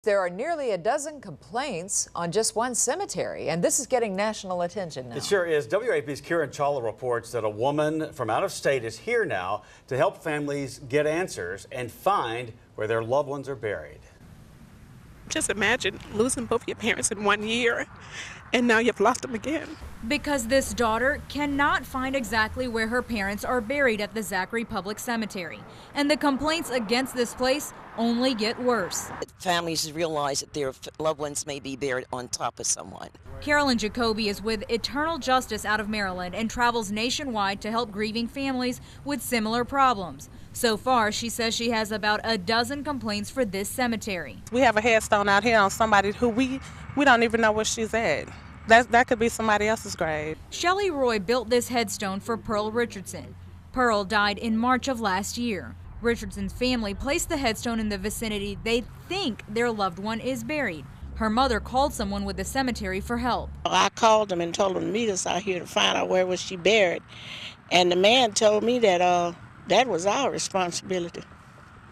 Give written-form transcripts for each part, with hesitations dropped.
There are nearly a dozen complaints on just one cemetery, and this is getting national attention now. It sure is. WAP's Kieran Chawla reports that a woman from out of state is here now to help families get answers and find where their loved ones are buried. Just imagine losing both your parents in 1 year, and now you've lost them again. Because this daughter cannot find exactly where her parents are buried at the Zachary Public Cemetery. And the complaints against this place only get worse. Families realize that their loved ones may be buried on top of someone. Carolyn Jacoby is with Eternal Justice out of Maryland and travels nationwide to help grieving families with similar problems. So far, she says she has about a dozen complaints for this cemetery. We have a headstone out here on somebody who we don't even know where she's at. That could be somebody else's grave. Shelley Roy built this headstone for Pearl Richardson. Pearl died in March of last year. Richardson's family placed the headstone in the vicinity they think their loved one is buried. Her mother called someone with the cemetery for help. I called them and told them to meet us out here to find out where was she buried. And the man told me that that was our responsibility.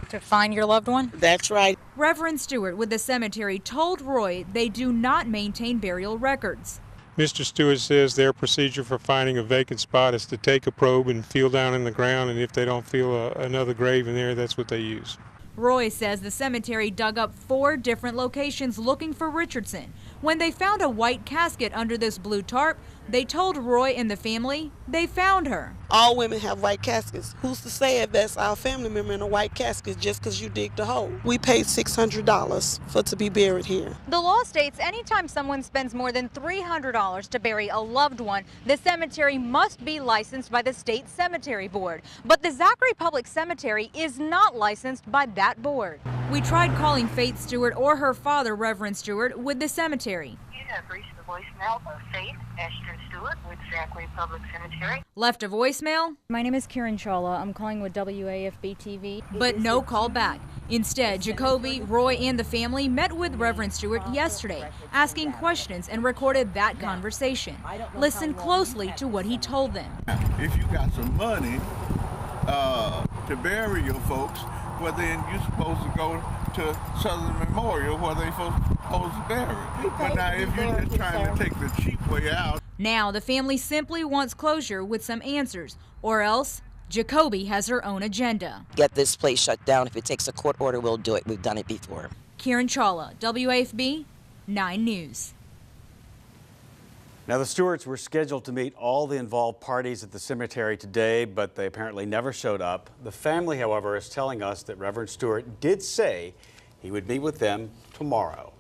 To find your loved one? That's right. Reverend Stewart with the cemetery told Roy they do not maintain burial records. Mr. Stewart says their procedure for finding a vacant spot is to take a probe and feel down in the ground, and if they don't feel another grave in there, that's what they use. Roy says the cemetery dug up 4 different locations looking for Richardson. When they found a white casket under this blue tarp, they told Roy and the family they found her. All women have white caskets. Who's to say if that's our family member in a white casket just because you digged a hole? We paid $600 to be buried here. The law states anytime someone spends more than $300 to bury a loved one, the cemetery must be licensed by the state cemetery board. But the Zachary Public Cemetery is not licensed by that board. We tried calling Faith Stewart or her father, Reverend Stewart, with the cemetery. You have reached the voicemail of Faith Ashton Stewart with Zachary Public Cemetery. Left a voicemail. My name is Kieran Chawla. I'm calling with WAFB TV. But no call back. Instead, Jacoby, Roy, and the family met with Reverend Stewart yesterday, asking questions and recorded that conversation. Listen closely to what he told them. If you got some money to bury your folks, well then you're supposed to go to Southern Memorial where they're supposed to bury. But now if you're just trying to take the cheap way out. Now the family simply wants closure with some answers, or else Jacoby has her own agenda. Get this place shut down. If it takes a court order, we'll do it. We've done it before. Kieran Chawla, WAFB 9 News. Now, the Stewarts were scheduled to meet all the involved parties at the cemetery today, but they apparently never showed up. The family, however, is telling us that Reverend Stewart did say he would meet with them tomorrow.